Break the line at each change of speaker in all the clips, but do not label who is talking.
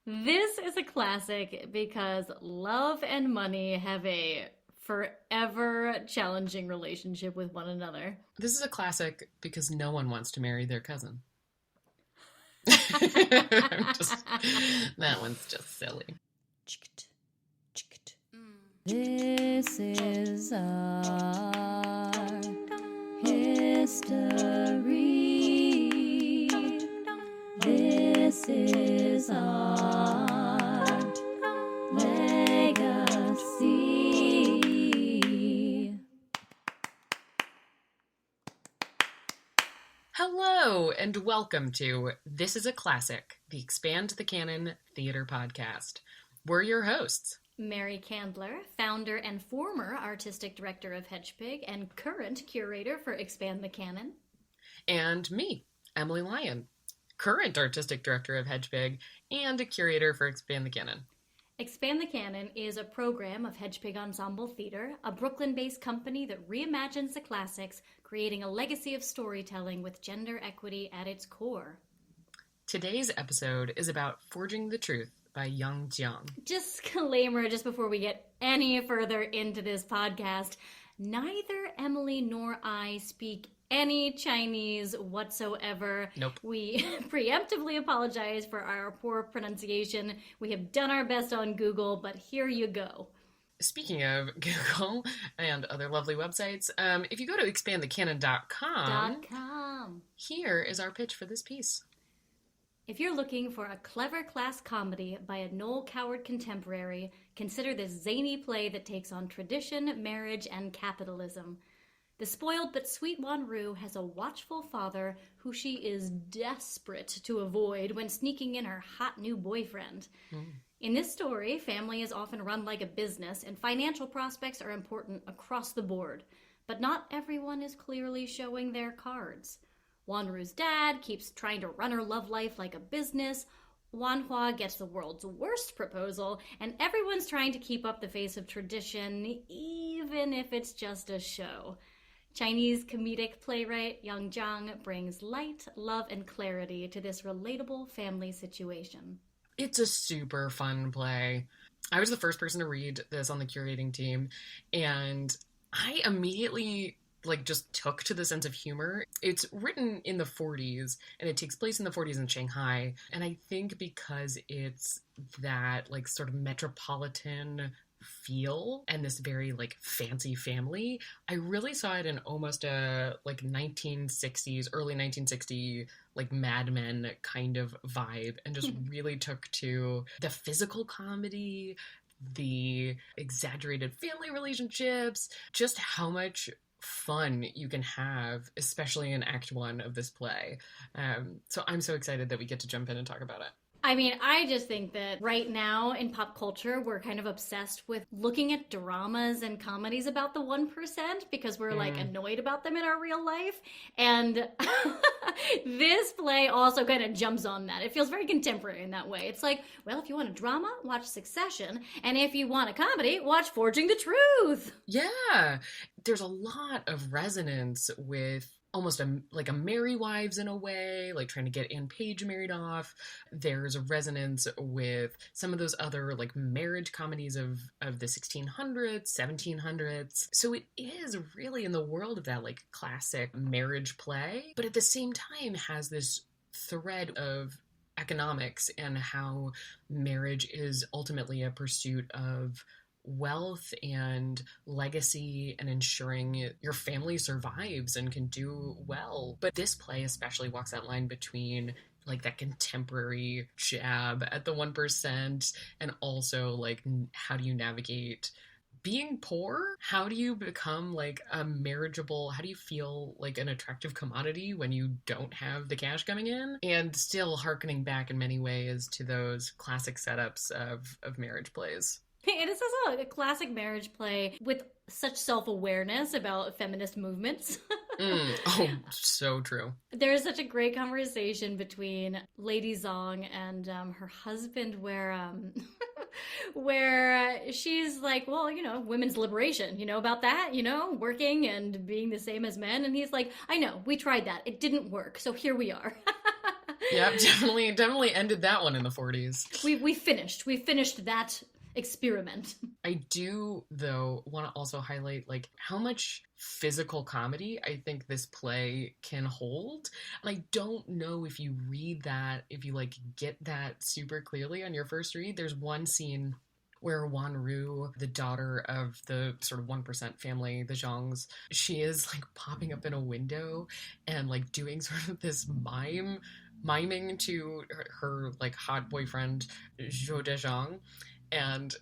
This is a classic because love and money have a forever challenging relationship with one another.
This is a classic because no one wants to marry their cousin. That one's just silly.
This is our history. This is our legacy.
Hello, and welcome to This is a Classic, the Expand the Canon Theater Podcast. We're your hosts.
Mary Candler, founder and former artistic director of Hedgepig and current curator for Expand the Canon.
And me, Emily Lyon, current artistic director of Hedgepig and a curator for Expand the Canon.
Expand the Canon is a program of Hedgepig Ensemble Theater, a Brooklyn-based company that reimagines the classics, creating a legacy of storytelling with gender equity at its core.
Today's episode is about Forging the Truth by Yang Jiang.
Disclaimer, just before we get any further into this podcast, neither Emily nor I speak any Chinese whatsoever.
Nope.
We preemptively apologize for our poor pronunciation. We have done our best on Google, but here you go.
Speaking of Google and other lovely websites, if you go to expandthecanon.com, here is our pitch for this piece.
If you're looking for a clever class comedy by a Noel Coward contemporary, consider this zany play that takes on tradition, marriage, and capitalism. The spoiled but sweet Wanru has a watchful father who she is desperate to avoid when sneaking in her hot new boyfriend. In this story, family is often run like a business, and financial prospects are important across the board. But not everyone is clearly showing their cards. Wanru's dad keeps trying to run her love life like a business. Yanhua gets the world's worst proposal, and everyone's trying to keep up the face of tradition, even if it's just a show. Chinese comedic playwright Yang Jiang brings light, love, and clarity to this relatable family situation.
It's a super fun play. I was the first person to read this on the curating team, and I immediately just took to the sense of humor. It's written in the 40s, and it takes place in the 40s in Shanghai, and I think because it's that sort of metropolitan feel and this very fancy family, I really saw it in almost a 1960s, early 1960 Mad Men kind of vibe, and just really took to the physical comedy, the exaggerated family relationships, just how much fun you can have, especially in Act 1 of this play. So I'm so excited that we get to jump in and talk about it.
I mean, I just think that right now in pop culture, we're kind of obsessed with looking at dramas and comedies about the 1% because we're annoyed about them in our real life. And this play also kind of jumps on that. It feels very contemporary in that way. It's like, well, if you want a drama, watch Succession. And if you want a comedy, watch Forging the Truth.
Yeah. There's a lot of resonance with almost a Merry Wives in a way, trying to get Anne Page married off. There's a resonance with some of those other marriage comedies of the 1600s, 1700s. So it is really in the world of that classic marriage play, but at the same time has this thread of economics and how marriage is ultimately a pursuit of wealth and legacy and ensuring your family survives and can do well. But this play especially walks that line between that contemporary jab at the 1% and also how do you navigate being poor? How do you become a marriageable, how do you feel an attractive commodity when you don't have the cash coming in? And still hearkening back in many ways to those classic setups of marriage plays.
It is also a classic marriage play with such self-awareness about feminist movements.
Oh, so true.
There's such a great conversation between Lady Zong and her husband where where she's like, well, women's liberation, about that, working and being the same as men. And he's like, I know, we tried that. It didn't work. So here we are.
Yep, definitely ended that one in the 40s.
We finished that experiment.
I do, though, want to also highlight like how much physical comedy I think this play can hold. And I don't know if you read that, if you like get that super clearly on your first read. There's one scene where Wanru, the daughter of the sort of 1% family, the Zhangs, she is like popping up in a window and like doing sort of this miming to her like hot boyfriend Zhou Dezhang, and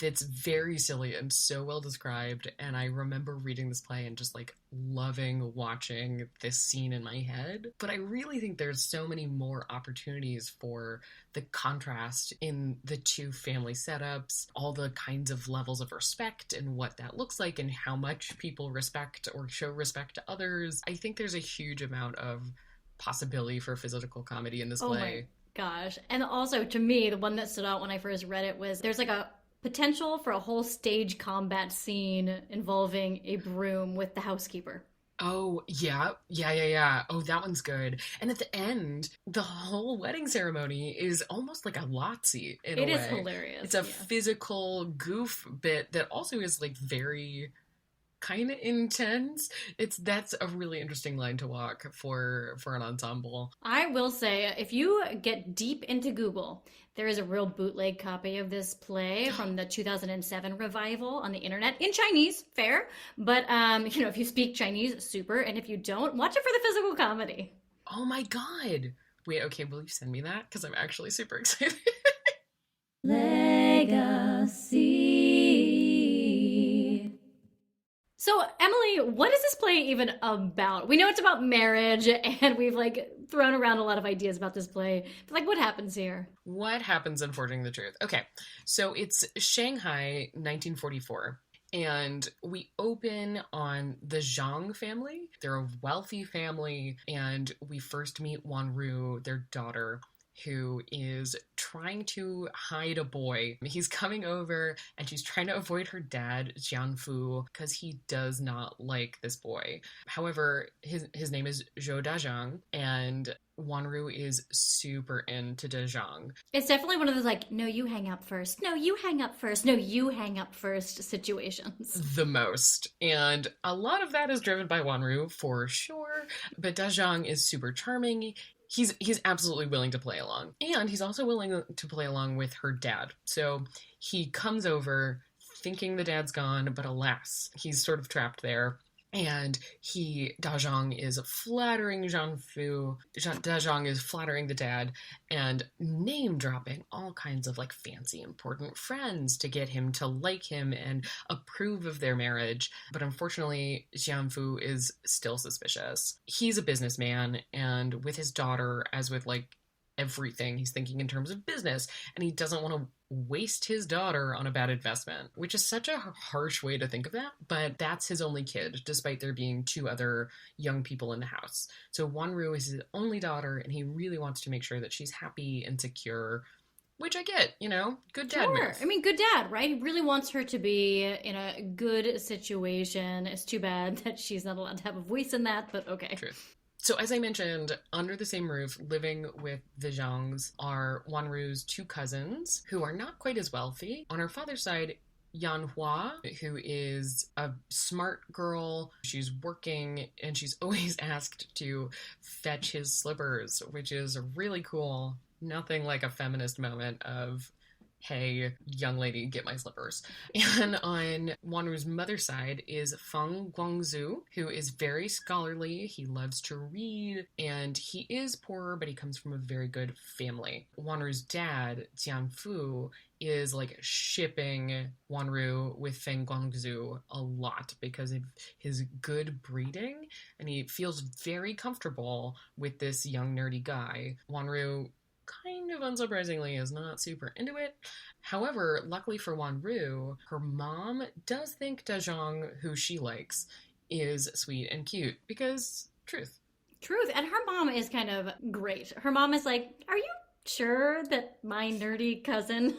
it's very silly and so well described. And I remember reading this play and just like loving watching this scene in my head. But I really think there's so many more opportunities for the contrast in the two family setups, all the kinds of levels of respect and what that looks like and how much people respect or show respect to others. I think there's a huge amount of possibility for physical comedy in this play.
Oh my gosh. And also, to me, the one that stood out when I first read it was there's like a potential for a whole stage combat scene involving a broom with the housekeeper.
Oh, yeah. Oh, that one's good. And at the end, the whole wedding ceremony is almost like a Lotsie in a way.
It is hilarious.
It's a physical goof bit that also is like very kind of intense. That's a really interesting line to walk for an ensemble.
I will say, if you get deep into Google, there is a real bootleg copy of this play from the 2007 revival on the internet in Chinese, fair. But, if you speak Chinese, super. And if you don't, watch it for the physical comedy.
Oh my God. Wait, okay, will you send me that? Because I'm actually super excited.
Legacy. So, Emily, what is this play even about? We know it's about marriage, and we've, thrown around a lot of ideas about this play. But, what happens here?
What happens in Forging the Truth? Okay, so it's Shanghai, 1944. And we open on the Zhang family. They're a wealthy family, and we first meet Wanru, their daughter, who is trying to hide a boy. He's coming over and she's trying to avoid her dad, Jianfu, because he does not like this boy. However, his name is Zhou Dezhang, and Wanru is super into Dezhang.
It's definitely one of those, no, you hang up first. No, you hang up first. No, you hang up first situations.
The most. And a lot of that is driven by Wanru, for sure. But Dezhang is super charming. He's absolutely willing to play along. And he's also willing to play along with her dad. So he comes over thinking the dad's gone, but alas, he's sort of trapped there. And Dezhang is flattering Jianfu. Dezhang is flattering the dad and name dropping all kinds of fancy important friends to get him to like him and approve of their marriage. But unfortunately, Jianfu is still suspicious. He's a businessman, and with his daughter, as with everything, he's thinking in terms of business, and he doesn't want to waste his daughter on a bad investment, which is such a harsh way to think of that, but that's his only kid, despite there being two other young people in the house. So Wanru is his only daughter, and he really wants to make sure that she's happy and secure, which I get, good dad move.
I mean, good dad, right? He really wants her to be in a good situation. It's too bad that she's not allowed to have a voice in that, but okay.
Truth. So as I mentioned, under the same roof, living with the Zhangs, are Wanru's two cousins, who are not quite as wealthy. On her father's side, Yanhua, who is a smart girl. She's working, and she's always asked to fetch his slippers, which is really cool. Nothing like a feminist moment of, hey, young lady, get my slippers. And on Wanru's mother's side is Feng Guangzhu, who is very scholarly. He loves to read, and he is poorer, but he comes from a very good family. Wanru's dad, Jianfu, is shipping Wanru with Feng Guangzhu a lot because of his good breeding, and he feels very comfortable with this young nerdy guy. Wanru, kind of unsurprisingly, is not super into it. However, luckily for Wanru, her mom does think Dezhang, who she likes, is sweet and cute, because truth.
And her mom is kind of great. Her mom is like, are you sure that my nerdy cousin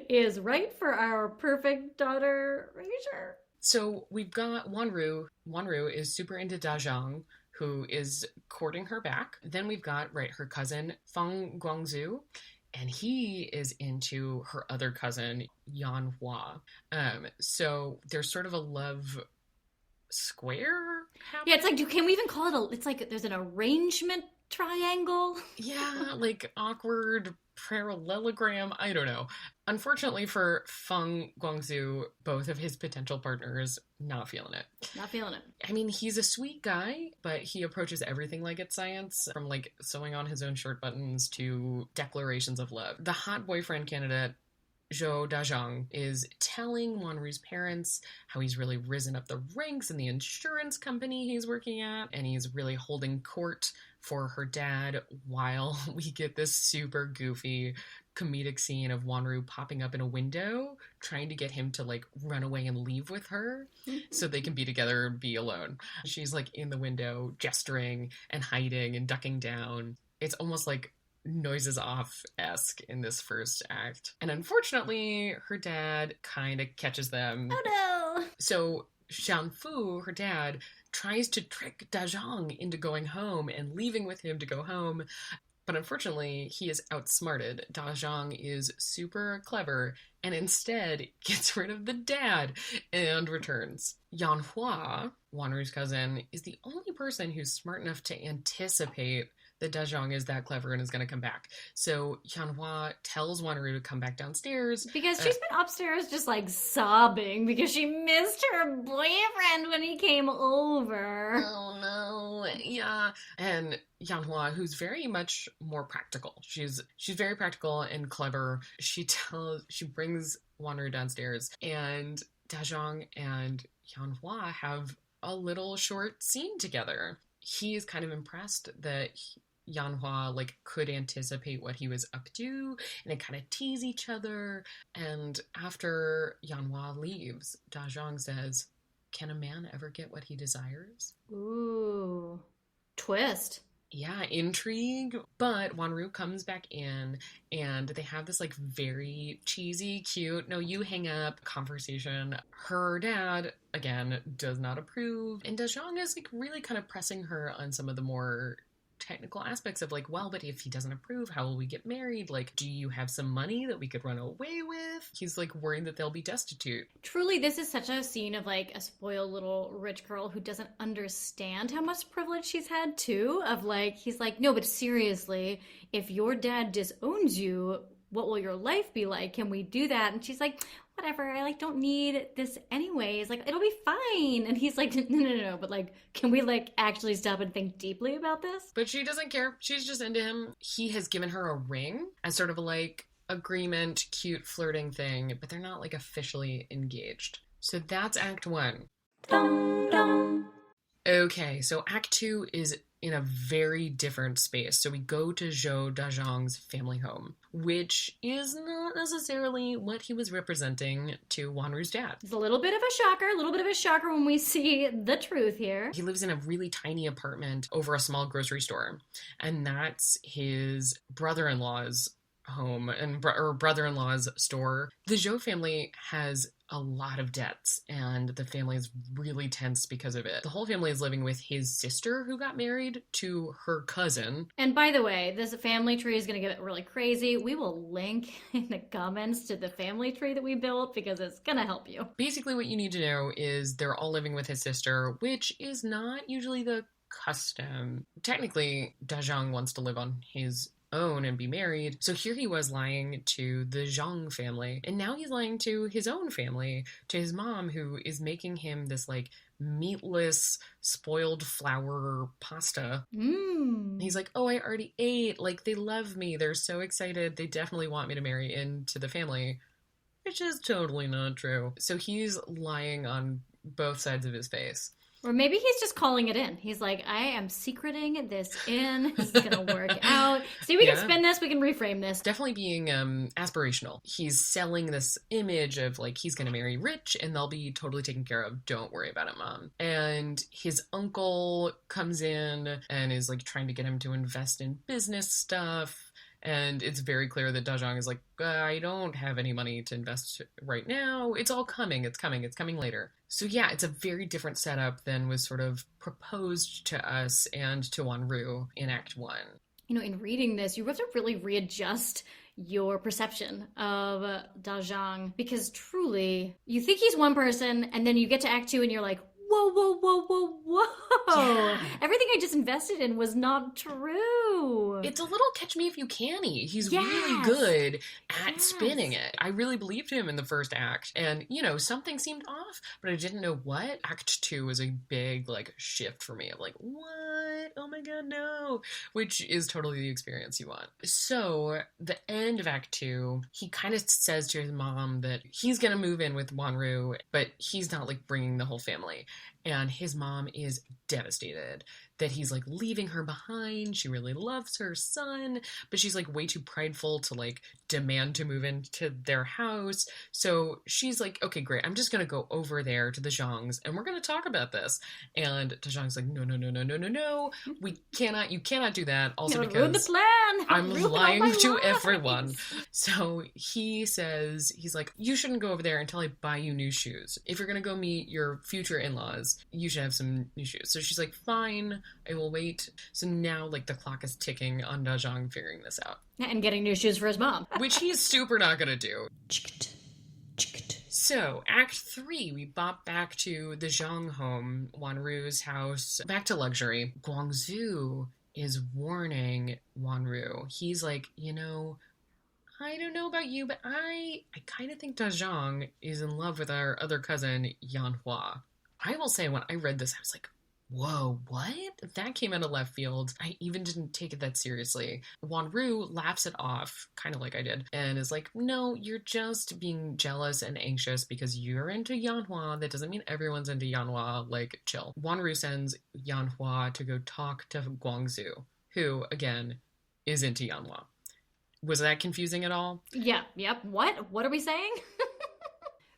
is right for our perfect daughter? Are you sure?
So we've got Wanru. Wanru is super into Dezhang, who is courting her back. Then we've got, right, her cousin, Feng Guangzhu, and he is into her other cousin, Yanhua. So there's sort of a love square happening.
Yeah, it's like, can we even call it it's like there's an arrangement triangle?
Yeah, like awkward parallelogram. I don't know. Unfortunately for Feng Guangzhu, both of his potential partners not feeling it.
Not feeling it.
I mean, he's a sweet guy, but he approaches everything like it's science, from like sewing on his own shirt buttons to declarations of love. The hot boyfriend candidate, Zhou Dazhang, is telling Wanru's parents how he's really risen up the ranks in the insurance company he's working at, and he's really holding court for her dad, while we get this super goofy comedic scene of Wanru popping up in a window trying to get him to like run away and leave with her so they can be together and be alone. She's like in the window gesturing and hiding and ducking down. It's almost like Noises Off-esque in this first act. And unfortunately, her dad kind of catches them.
Oh no!
So Xianfu, her dad, tries to trick Dazhang into going home and leaving with him to go home. But unfortunately, he is outsmarted. Dazhang is super clever and instead gets rid of the dad and returns. Yanhua, Wanru's cousin, is the only person who's smart enough to anticipate that Dazhang is that clever and is going to come back. So Yanhua tells Wanru to come back downstairs.
Because she's been upstairs just like sobbing because she missed her boyfriend when he came over.
Oh no, yeah. And Yanhua, who's very much more practical. She's very practical and clever. She brings Wanru downstairs, and Dazhang and Yanhua have a little short scene together. He is kind of impressed that Yanhua like could anticipate what he was up to, and they kind of tease each other. And after Yanhua leaves, Dazhang says, "Can a man ever get what he desires?"
Ooh, twist.
Yeah, intrigue. But Wanru comes back in, and they have this like very cheesy, cute, no, you hang up conversation. Her dad, again, does not approve. And Dazhang is like really kind of pressing her on some of the more technical aspects of like, well, but if he doesn't approve, how will we get married? Like, do you have some money that we could run away with? He's like worried that they'll be destitute.
Truly, this is such a scene of like a spoiled little rich girl who doesn't understand how much privilege she's had too. Of like, he's like, no, but seriously, if your dad disowns you, what will your life be like? Can we do that? And she's like, whatever, I like don't need this anyways. Like, it'll be fine. And he's like, no. But like, can we like actually stop and think deeply about this?
But she doesn't care. She's just into him. He has given her a ring as sort of a like agreement, cute flirting thing, but they're not like officially engaged. So that's Act 1.
Dum, dum.
Okay, so Act 2 is in a very different space. So we go to Zhou Dazhang's family home, which is not necessarily what he was representing to Wanru's dad.
It's a little bit of a shocker when we see the truth here.
He lives in a really tiny apartment over a small grocery store, and that's his brother-in-law's home or brother-in-law's store. The Zhou family has a lot of debts, and the family is really tense because of it. The whole family is living with his sister, who got married to her cousin.
And by the way, this family tree is going to get really crazy. We will link in the comments to the family tree that we built because it's going to help you.
Basically, what you need to know is they're all living with his sister, which is not usually the custom. Technically, Dazhang wants to live on his own and be married. So here he was lying to the Zhang family, and now he's lying to his own family, to his mom, who is making him this like meatless spoiled flour pasta. He's like, oh, I already ate, like they love me, they're so excited, they definitely want me to marry into the family, which is totally not true. So he's lying on both sides of his face.
Or maybe he's just calling it in. He's like, I am secreting this in. This is going to work out. See, we can spin this. We can reframe this.
Definitely being aspirational. He's selling this image of like, he's going to marry rich and they'll be totally taken care of. Don't worry about it, Mom. And his uncle comes in and is like trying to get him to invest in business stuff. And it's very clear that Da Zhang is like, I don't have any money to invest right now. It's all coming. It's coming. It's coming later. So yeah, it's a very different setup than was sort of proposed to us and to Wanru in Act 1.
In reading this, you have to really readjust your perception of Da Zhang, because truly, you think he's one person, and then you get to Act 2 and you're like, whoa, whoa, whoa, whoa, whoa. Yeah. Everything I just invested in was not true.
It's a little catch me if you can-y. He's really good at spinning it. I really believed him in the first act. And, something seemed off, but I didn't know what. Act 2 was a big, shift for me of what? Oh my god, no. Which is totally the experience you want. So, the end of Act 2, he kind of says to his mom that he's going to move in with Wanru, but he's not, bringing the whole family. And his mom is devastated that he's leaving her behind. She really loves her son, but she's way too prideful to demand to move into their house. So she's okay, great. I'm just going to go over there to the Zhangs and we're going to talk about this. And the Zhang's no. You cannot do that. Also because
ruin the plan.
I'm lying to everyone. So he's you shouldn't go over there until I buy you new shoes. If you're going to go meet your future in-laws, you should have some new shoes. So she's fine, I will wait. So now, the clock is ticking on Da Zhang figuring this out.
And getting new shoes for his mom.
Which he's super not gonna do. So, Act 3, we bop back to the Zhang home, Wanru's house, back to luxury. Guangzhou is warning Wanru. He's I don't know about you, but I kind of think Da Zhang is in love with our other cousin, Yanhua. I will say, when I read this, I was like, whoa, what? That came out of left field. I even didn't take it that seriously. Wanru laughs it off, kind of like I did, and is like, no, you're just being jealous and anxious because you're into Yanhua. That doesn't mean everyone's into Yanhua. Chill. Wanru sends Yanhua to go talk to Guangzhou, who, again, is into Yanhua. Was that confusing at all?
Yeah, yep. What are we saying?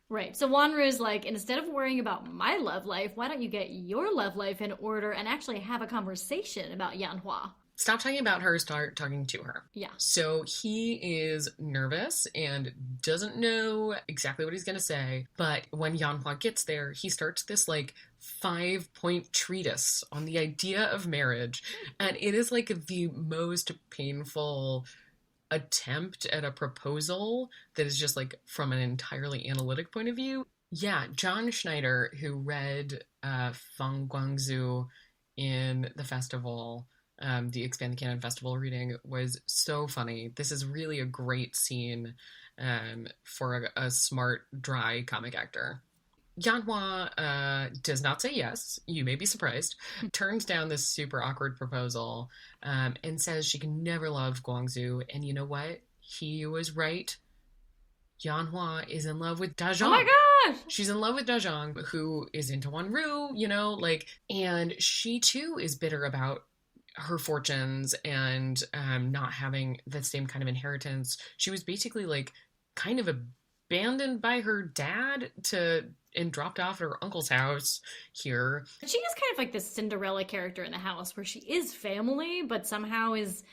Right. So Wanru is instead of worrying about my love life, why don't you get your love life in order and actually have a conversation about Yanhua?
Stop talking about her, start talking to her.
Yeah.
So he is nervous and doesn't know exactly what he's going to say. But when Yanhua gets there, he starts this 5-point treatise on the idea of marriage. And it is the most painful attempt at a proposal that is just from an entirely analytic point of view. Yeah, John Schneider, who read Feng Guangzhou in the festival, the Expand the Canon Festival reading, was so funny. This is really a great scene for a smart, dry comic actor. Yanhua does not say yes, you may be surprised, turns down this super awkward proposal, and says she can never love Guangzhou, and you know what? He was right. Yanhua is in love with Da Zhang.
Oh my gosh!
She's in love with Da Zhang, who is into Wanru, and she too is bitter about her fortunes and not having the same kind of inheritance. She was basically kind of abandoned by her dad and dropped off at her uncle's house here.
She is kind of this Cinderella character in the house where she is family, but somehow is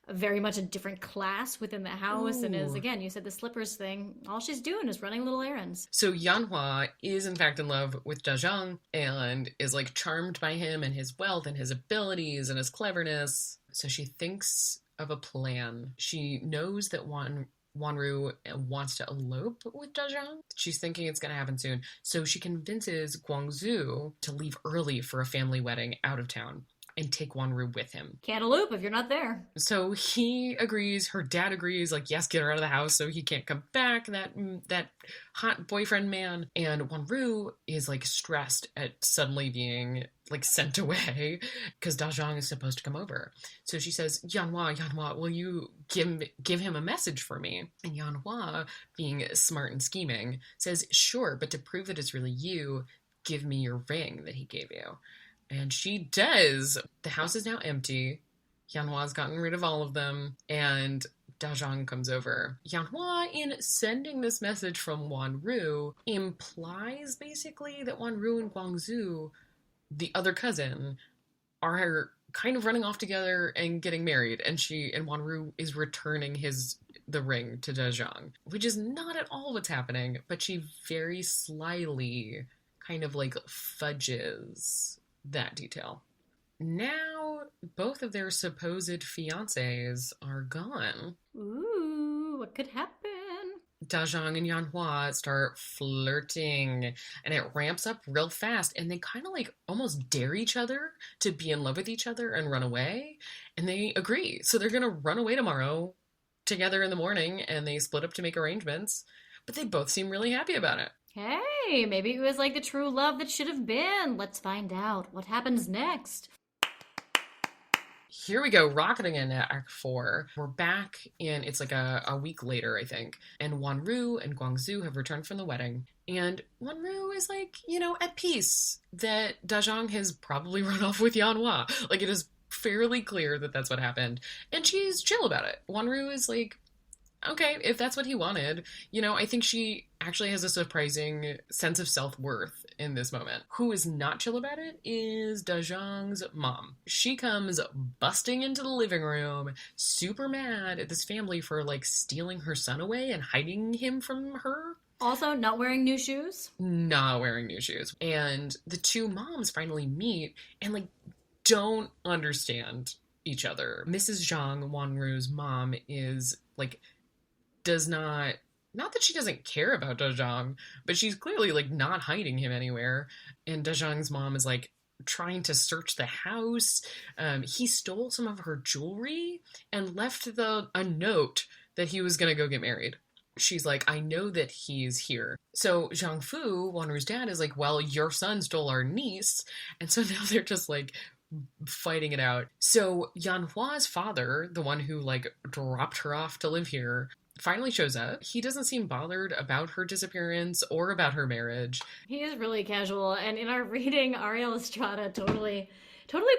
very much a different class within the house. Ooh. And is, again, you said the slippers thing, all she's doing is running little errands.
So Yanhua is in fact in love with Da Zhang and is charmed by him and his wealth and his abilities and his cleverness. So she thinks of a plan. She knows that Wanru wants to elope with Da Zhang. She's thinking it's going to happen soon. So she convinces Guangzhou to leave early for a family wedding out of town and take Wanru with him.
Can't elope if you're not there.
So he agrees. Her dad agrees, yes, get her out of the house so he can't come back, that hot boyfriend man. And Wanru is stressed at suddenly being sent away because Da Zhang is supposed to come over. So she says, Yanhua, will you give him a message for me? And Yanhua, being smart and scheming, says, sure, but to prove that it's really you, give me your ring that he gave you. And she does. The house is now empty. Yanhua's gotten rid of all of them. And Da Zhang comes over. Yanhua, in sending this message from Wanru, implies basically that Wanru and Guangzhou, the other cousin, are kind of running off together and getting married, and Wanru is returning the ring to Zhang, which is not at all what's happening, but she very slyly kind of like fudges that detail. Now, both of their supposed fiancés are gone.
Ooh, what could happen?
Dajong and Yanhua start flirting, and it ramps up real fast, and they kind of like almost dare each other to be in love with each other and run away, and they agree. So they're gonna run away tomorrow together in the morning, and they split up to make arrangements, but they both seem really happy about it.
Hey, maybe it was like the true love that should have been. Let's find out what happens next.
Here we go, rocketing into Act 4. We're back in, it's like a week later, I think. And Wanru and Guangzhou have returned from the wedding. And Wanru is like, at peace that Dajong has probably run off with Yanhua. Like, it is fairly clear that that's what happened. And she's chill about it. Wanru is like, okay, if that's what he wanted. I think she actually has a surprising sense of self-worth in this moment. Who is not chill about it is Dajong's mom. She comes busting into the living room, super mad at this family for, like, stealing her son away and hiding him from her.
Also, not wearing new shoes?
Not wearing new shoes. And the two moms finally meet and, like, don't understand each other. Mrs. Zhang, Wanru's mom, is, like, does not that she doesn't care about Dajong, but she's clearly, like, not hiding him anywhere. And Dajong's mom is, like, trying to search the house. He stole some of her jewelry and left a note that he was going to go get married. She's like, I know that he's here. So Zhang Fu, Wanru's dad, is like, well, your son stole our niece. And so now they're just, like, fighting it out. So Yanhua's father, the one who, like, dropped her off to live here, finally shows up. He doesn't seem bothered about her disappearance or about her marriage.
He is really casual, and in our reading, Ariel Estrada totally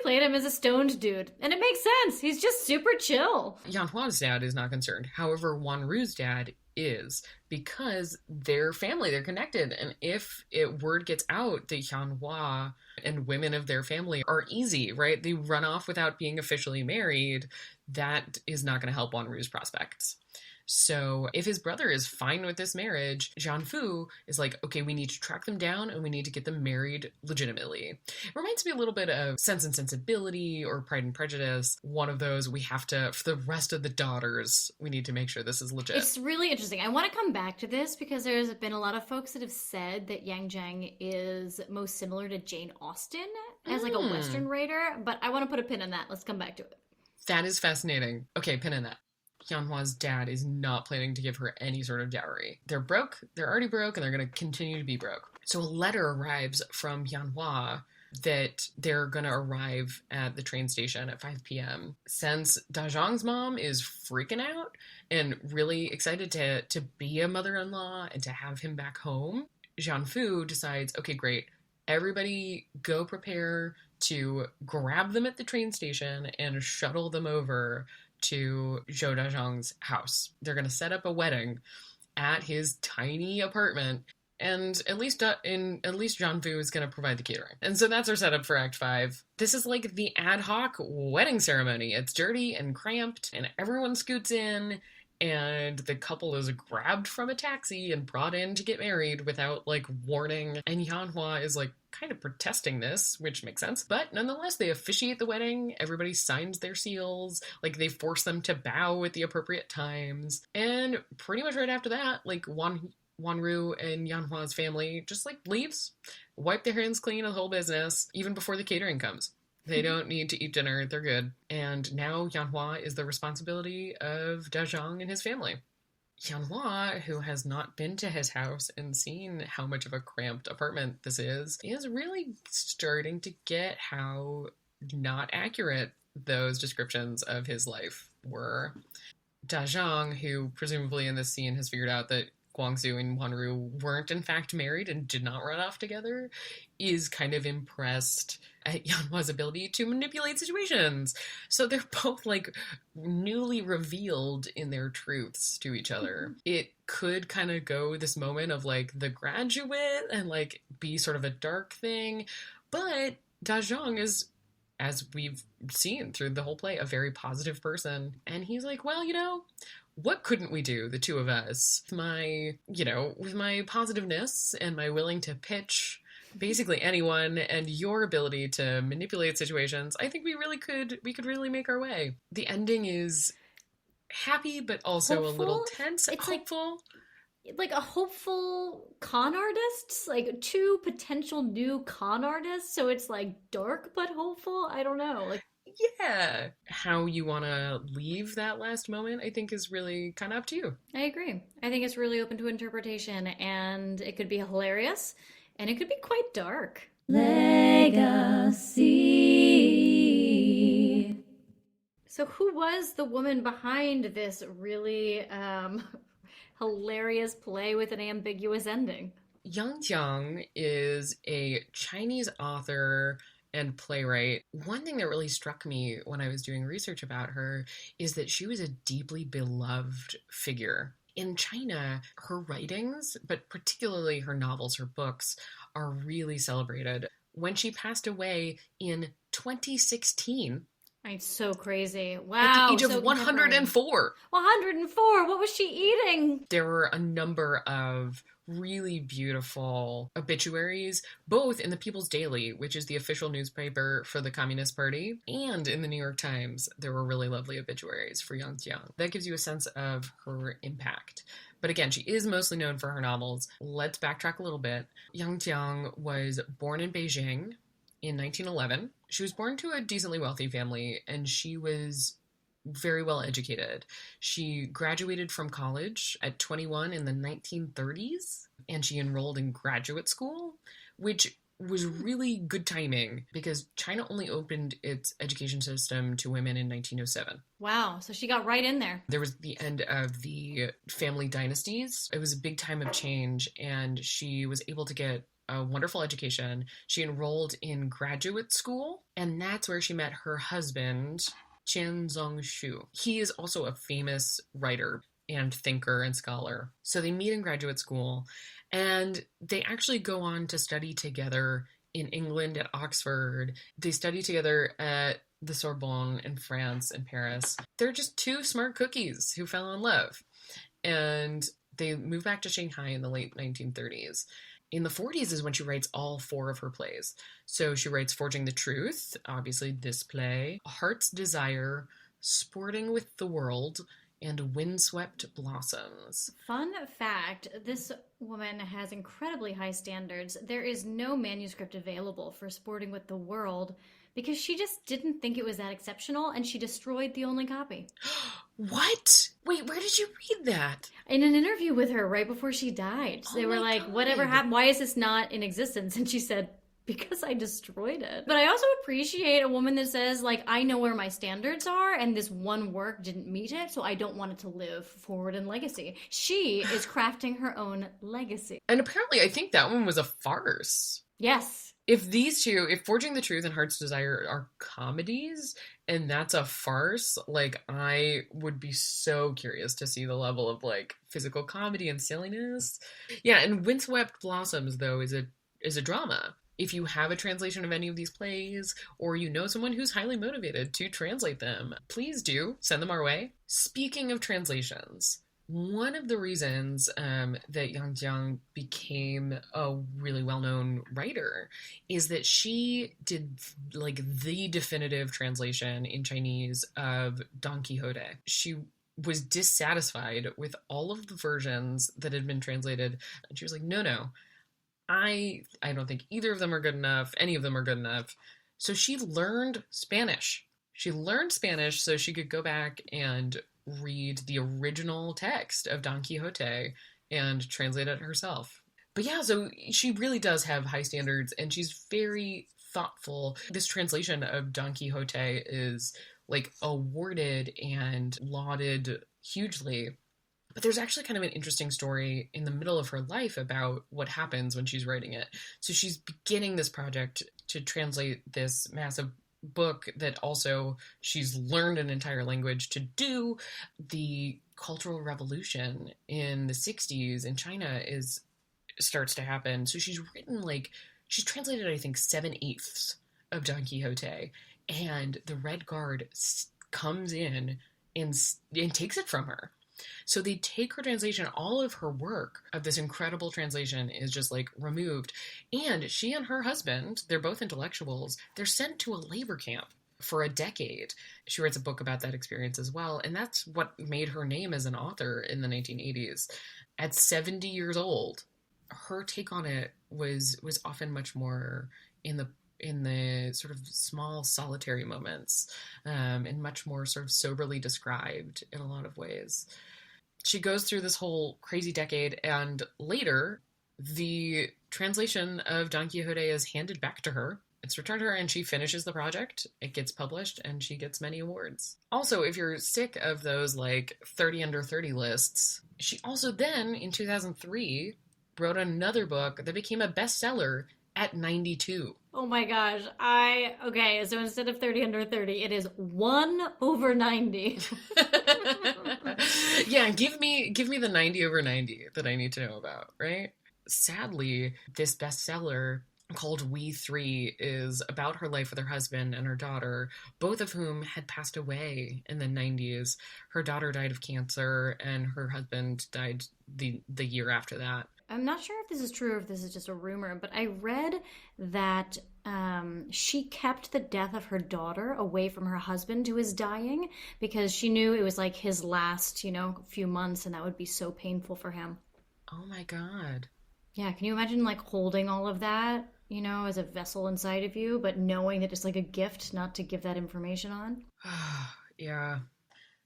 played him as a stoned dude. And it makes sense. He's just super chill.
Yanhua's dad is not concerned. However, Wanru's dad is, because they're family, they're connected. And if word gets out that Yanhua and women of their family are easy, right? They run off without being officially married, that is not going to help Wanru's prospects. So if his brother is fine with this marriage, Zhang Fu is like, okay, we need to track them down and we need to get them married legitimately. It reminds me a little bit of Sense and Sensibility or Pride and Prejudice. One of those, we have to, for the rest of the daughters, we need to make sure this is legit.
It's really interesting. I want to come back to this because there's been a lot of folks that have said that Yang Jiang is most similar to Jane Austen as like a Western writer, but I want to put a pin in that. Let's come back to it.
That is fascinating. Okay, pin in that. Yanhua's dad is not planning to give her any sort of dowry. They're broke, they're already broke, and they're going to continue to be broke. So a letter arrives from Yanhua that they're going to arrive at the train station at 5 p.m. Since Dajong's mom is freaking out and really excited to be a mother-in-law and to have him back home, Zhang Fu decides, okay, great, everybody go prepare to grab them at the train station and shuttle them over to Zhou Dajong's house. They're going to set up a wedding at his tiny apartment, and at least Zhang Fu is going to provide the catering. And so that's our setup for Act 5. This is like the ad hoc wedding ceremony. It's dirty and cramped, and everyone scoots in, and the couple is grabbed from a taxi and brought in to get married without, like, warning. And Yanhua is, like, kind of protesting this, which makes sense. But nonetheless, they officiate the wedding. Everybody signs their seals. Like, they force them to bow at the appropriate times. And pretty much right after that, like, Wanru and Yanhua's family just, like, leaves, wipe their hands clean of the whole business, even before the catering comes. They don't need to eat dinner. They're good. And now Yanhua is the responsibility of Dajong and his family. Yanhua, who has not been to his house and seen how much of a cramped apartment this is really starting to get how not accurate those descriptions of his life were. Dajong, who presumably in this scene has figured out that Guangzhou and Wanru weren't in fact married and did not run off together, is kind of impressed at Yanhua's ability to manipulate situations. So they're both, like, newly revealed in their truths to each other. It could kind of go this moment of, like, The Graduate and, like, be sort of a dark thing, but Dajong is as we've seen through the whole play, a very positive person. And he's like, well, what couldn't we do, the two of us? With my positiveness and my willing to pitch basically anyone and your ability to manipulate situations, I think we could really make our way. The ending is happy, but also
hopeful?
A little tense.
It's
hopeful.
Like a hopeful con artist, like two potential new con artists. So it's like dark but hopeful. I don't know. Like,
yeah, how you want to leave that last moment, I think, is really kind of up to you.
I agree. I think it's really open to interpretation, and it could be hilarious, and it could be quite dark. Legacy. So who was the woman behind this really hilarious play with an ambiguous ending?
Yang Jiang is a Chinese author and playwright. One thing that really struck me when I was doing research about her is that she was a deeply beloved figure. In China, her writings, but particularly her novels, her books, are really celebrated. When she passed away in 2016,
it's so crazy. Wow.
At the age of 104.
104? What was she eating?
There were a number of really beautiful obituaries, both in the People's Daily, which is the official newspaper for the Communist Party, and in the New York Times. There were really lovely obituaries for Yang Jiang. That gives you a sense of her impact. But again, she is mostly known for her novels. Let's backtrack a little bit. Yang Jiang was born in Beijing in 1911. She was born to a decently wealthy family, and she was very well educated. She graduated from college at 21 in the 1930s, and she enrolled in graduate school, which was really good timing because China only opened its education system to women in 1907.
Wow, so she got right in there.
There was the end of the family dynasties. It was a big time of change, and she was able to get a wonderful education. She enrolled in graduate school, and that's where she met her husband, Qian Zongshu. He is also a famous writer and thinker and scholar. So they meet in graduate school, and they actually go on to study together in England at Oxford. They study together at the Sorbonne in France and Paris. They're just two smart cookies who fell in love. And they move back to Shanghai in the late 1930s. In the 40s is when she writes all four of her plays. So she writes Forging the Truth, obviously this play, Heart's Desire, Sporting with the World, and Windswept Blossoms.
Fun fact, this woman has incredibly high standards. There is no manuscript available for Sporting with the World because she just didn't think it was that exceptional, and she destroyed the only copy.
What? Wait, where did you read that?
In an interview with her right before she died. They were like, God. Whatever happened? Why is this not in existence? And she said, because I destroyed it. But I also appreciate a woman that says, like, I know where my standards are, and this one work didn't meet it, so I don't want it to live forward in legacy. She is crafting her own legacy.
And apparently, I think that one was a farce.
Yes.
If these two, if Forging the Truth and Heart's Desire are comedies, and that's a farce, like, I would be so curious to see the level of, like, physical comedy and silliness. Yeah, and Windswept Blossoms, though, is a drama. If you have a translation of any of these plays, or you know someone who's highly motivated to translate them, please do send them our way. Speaking of translations, one of the reasons that Yang Jiang became a really well-known writer is that she did, like, the definitive translation in Chinese of Don Quixote. She was dissatisfied with all of the versions that had been translated, and she was like, no, I don't think either of them are good enough. Any of them are good enough. So she learned Spanish. She learned Spanish so she could go back and read the original text of Don Quixote and translate it herself. But yeah, so she really does have high standards, and she's very thoughtful. This translation of Don Quixote is, like, awarded and lauded hugely. But there's actually kind of an interesting story in the middle of her life about what happens when she's writing it. So she's beginning this project to translate this massive book that also she's learned an entire language to do. The Cultural Revolution in the 60s in China starts to happen. So she's written, like, she's translated, I think, 7/8 of Don Quixote. and the Red Guard comes in and takes it from her. So they take her translation, all of her work of this incredible translation is just like removed. And she and her husband, they're both intellectuals, they're sent to a labor camp for a decade. She writes a book about that experience as well. And that's what made her name as an author in the 1980s. At 70 years old, her take on it was often much more in the sort of small solitary moments, and much more sort of soberly described in a lot of ways. She goes through this whole crazy decade, and later the translation of Don Quixote is handed back to her. It's returned to her, and she finishes the project. It gets published, and she gets many awards. Also, if you're sick of those like 30 under 30 lists, she also then in 2003 wrote another book that became a bestseller at 92.
Oh my gosh. Okay, so instead of 30 under 30, it is 1 over 90.
Yeah, give me the 90 over 90 that I need to know about, right? Sadly, this bestseller called We Three is about her life with her husband and her daughter, both of whom had passed away in the 90s. Her daughter died of cancer, and her husband died the year after that.
I'm not sure if this is true or if this is just a rumor, but I read that she kept the death of her daughter away from her husband who was dying because she knew it was like his last, few months, and that would be so painful for him.
Oh my God.
Yeah, can you imagine like holding all of that, as a vessel inside of you, but knowing that it's like a gift not to give that information on?
Yeah.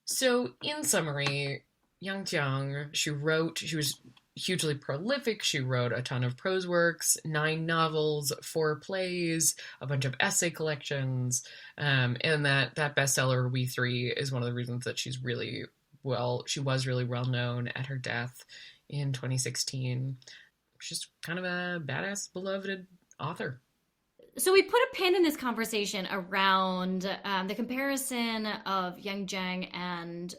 So in summary, Yang Jiang, she was hugely prolific. She wrote a ton of prose works, 9 novels, 4 plays, a bunch of essay collections, and that bestseller We Three is one of the reasons that she was really well known at her death in 2016. She's kind of a badass, beloved author.
So we put a pin in this conversation around the comparison of Yang Jiang and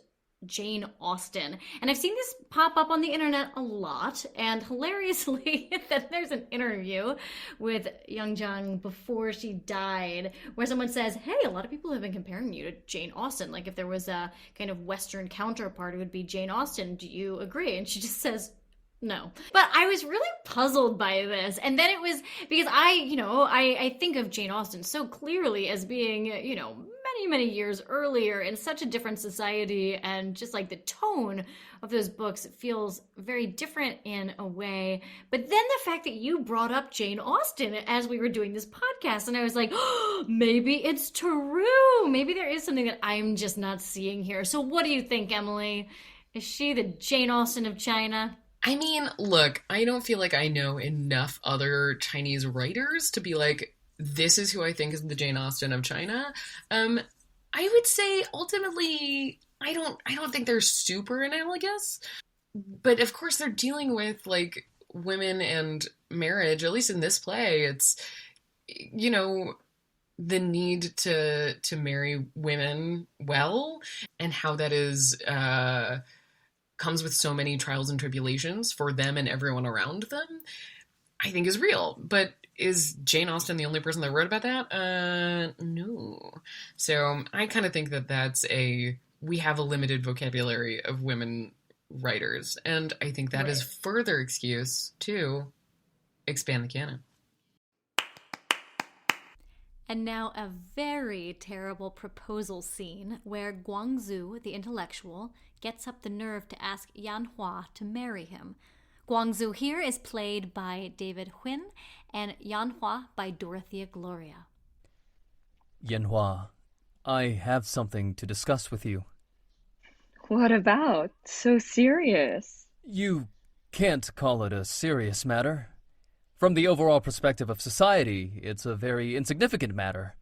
Jane Austen. And I've seen this pop up on the internet a lot, and hilariously, that there's an interview with Yang Jiang before she died where someone says, hey, a lot of people have been comparing you to Jane Austen. Like if there was a kind of Western counterpart, it would be Jane Austen. Do you agree? And she just says, no. But I was really puzzled by this. And then it was because I think of Jane Austen so clearly as being, many, many years earlier in such a different society. And just like the tone of those books feels very different in a way. But then the fact that you brought up Jane Austen as we were doing this podcast, and I was like, oh, maybe it's true. Maybe there is something that I'm just not seeing here. So what do you think, Emily? Is she the Jane Austen of China?
I mean, look, I don't feel like I know enough other Chinese writers to be like, this is who I think is the Jane Austen of China. I would say ultimately, I don't think they're super analogous, but of course they're dealing with like women and marriage. At least in this play, it's, the need to marry women well, and how that is, comes with so many trials and tribulations for them and everyone around them, I think is real. But is Jane Austen the only person that wrote about that? No. So I kind of think that we have a limited vocabulary of women writers. And I think that is further excuse to expand the canon.
And now a very terrible proposal scene where Guangzhou, the intellectual, gets up the nerve to ask Yanhua to marry him. Guangzhou here is played by David Huynh and Yanhua by Dorothea Gloria.
Yanhua, I have something to discuss with you.
What about? So serious.
You can't call it a serious matter. From the overall perspective of society, it's a very insignificant matter.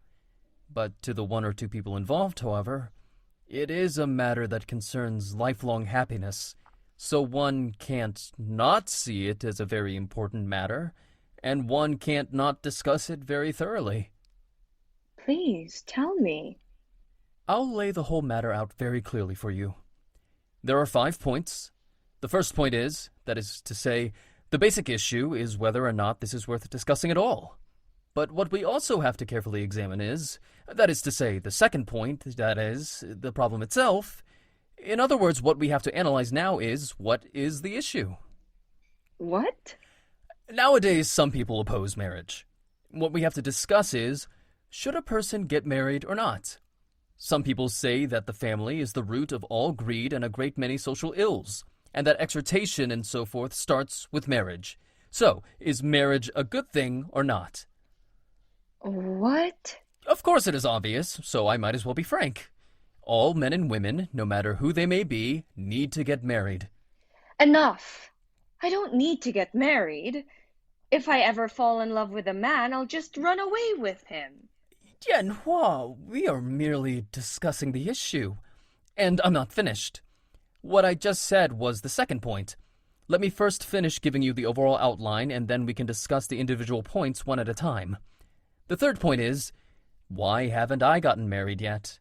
But to the 1 or 2 people involved, however, it is a matter that concerns lifelong happiness, so one can't not see it as a very important matter, and one can't not discuss it very thoroughly.
Please, tell me.
I'll lay the whole matter out very clearly for you. There are 5 points. The first point is, that is to say, the basic issue is whether or not this is worth discussing at all. But what we also have to carefully examine is, that is to say, the second point, that is, the problem itself. In other words, what we have to analyze now is, what is the issue?
What?
Nowadays, some people oppose marriage. What we have to discuss is, should a person get married or not? Some people say that the family is the root of all greed and a great many social ills, and that exhortation and so forth starts with marriage. So, is marriage a good thing or not?
What?
Of course it is obvious, so I might as well be frank. All men and women, no matter who they may be, need to get married.
Enough. I don't need to get married. If I ever fall in love with a man, I'll just run away with him.
Yanhua, we are merely discussing the issue. And I'm not finished. What I just said was the second point. Let me first finish giving you the overall outline, and then we can discuss the individual points one at a time. The third point is, why haven't I gotten married yet?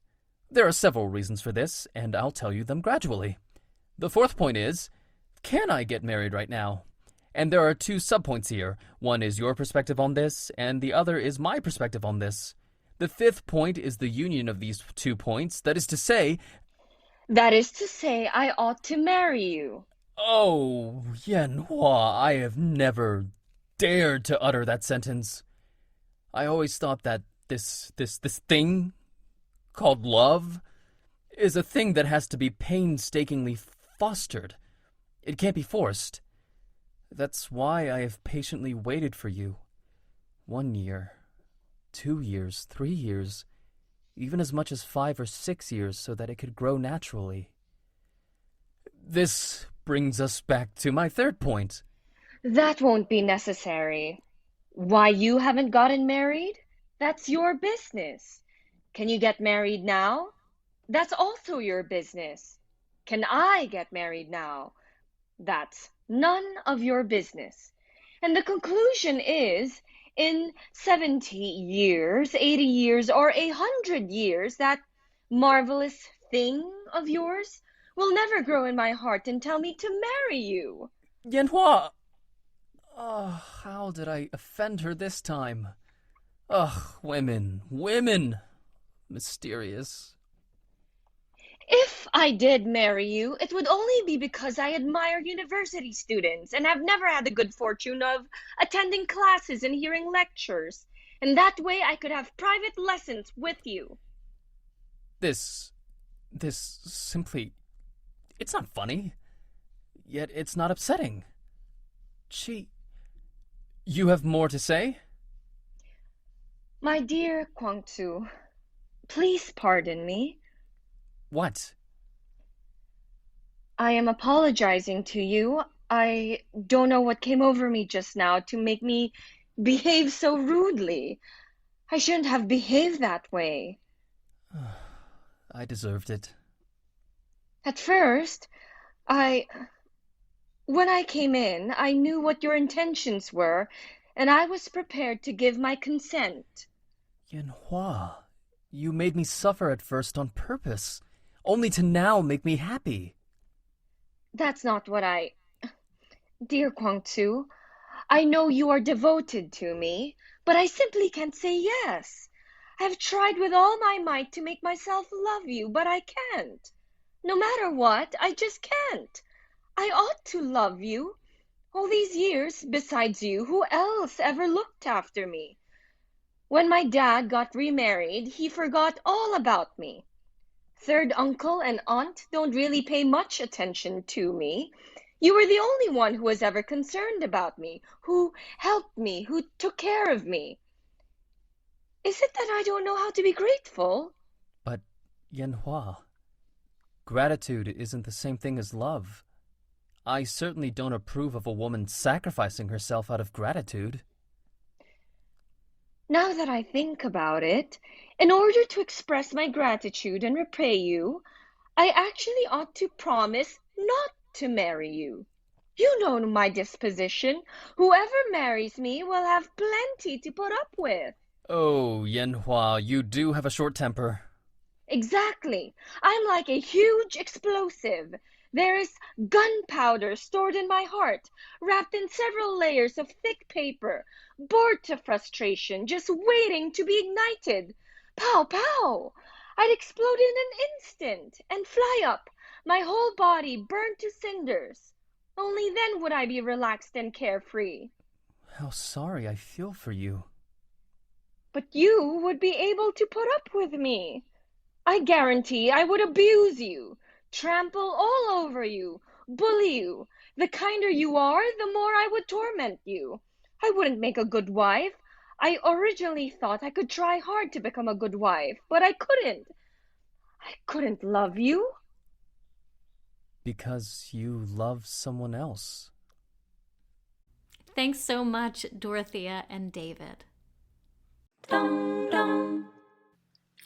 There are several reasons for this, and I'll tell you them gradually. The fourth point is, can I get married right now? And there are two subpoints here. One is your perspective on this, and the other is my perspective on this. The fifth point is the union of these 2 points, that is to say,
I ought to marry you.
oh, Yanhua, I have never dared to utter that sentence. I always thought that this thing called love is a thing that has to be painstakingly fostered. It can't be forced. That's why I have patiently waited for you. 1 year, 2 years, 3 years, even as much as 5 or 6 years so that it could grow naturally. This brings us back to my third point.
That won't be necessary. Why you haven't gotten married? That's your business. Can you get married now? That's also your business. Can I get married now? That's none of your business. And the conclusion is, in 70 years, 80 years, or 100 years, that marvelous thing of yours will never grow in my heart and tell me to marry you.
Yanhua! Oh, how did I offend her this time? Ugh, women. Mysterious.
If I did marry you, it would only be because I admire university students and have never had the good fortune of attending classes and hearing lectures. And that way I could have private lessons with you.
This simply... It's not funny. Yet it's not upsetting. You have more to say?
My dear Kwangtsu, please pardon me.
What?
I am apologizing to you. I don't know what came over me just now to make me behave so rudely. I shouldn't have behaved that way.
I deserved it.
At first, when I came in, I knew what your intentions were, and I was prepared to give my consent.
Yanhua, you made me suffer at first on purpose, only to now make me happy.
That's not what Dear Kwangtsu, I know you are devoted to me, but I simply can't say yes. I've tried with all my might to make myself love you, but I can't. No matter what, I just can't. I ought to love you. All these years, besides you, who else ever looked after me? When my dad got remarried, he forgot all about me. Third uncle and aunt don't really pay much attention to me. You were the only one who was ever concerned about me, who helped me, who took care of me. Is it that I don't know how to be grateful?
But, Yanhua, gratitude isn't the same thing as love. I certainly don't approve of a woman sacrificing herself out of gratitude.
Now that I think about it, in order to express my gratitude and repay you, I actually ought to promise not to marry you. You know my disposition. Whoever marries me will have plenty to put up with.
Oh, Yanhua, you do have a short temper.
Exactly. I'm like a huge explosive. There is gunpowder stored in my heart, wrapped in several layers of thick paper, bored to frustration, just waiting to be ignited. Pow, pow! I'd explode in an instant and fly up, my whole body burned to cinders. Only then would I be relaxed and carefree.
How sorry I feel for you.
But you would be able to put up with me. I guarantee I would abuse you, trample all over you, bully you. The kinder you are, the more I would torment you. I wouldn't make a good wife. I originally thought I could try hard to become a good wife, but I couldn't. I couldn't love you.
Because you love someone else.
Thanks so much, Dorothea and David.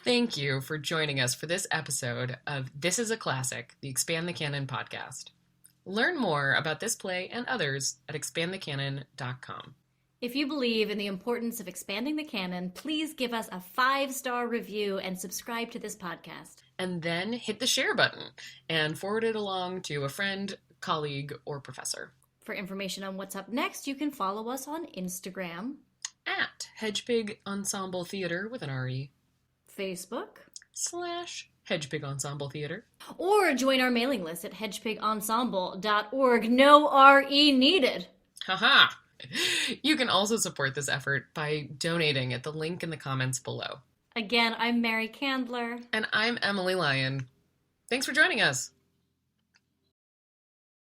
Thank you for joining us for this episode of This is a Classic, the Expand the Canon podcast. Learn more about this play and others at expandthecanon.com.
If you believe in the importance of expanding the canon, please give us a 5-star review and subscribe to this podcast.
And then hit the share button and forward it along to a friend, colleague, or professor.
For information on what's up next, you can follow us on Instagram,
at Hedgepig Ensemble Theater with an R-E,
Facebook,
/Hedgepig Ensemble Theater,
or join our mailing list at hedgepigensemble.org. No R-E needed.
Haha! You can also support this effort by donating at the link in the comments below.
Again, I'm Mary Candler.
And I'm Emily Lyon. Thanks for joining us.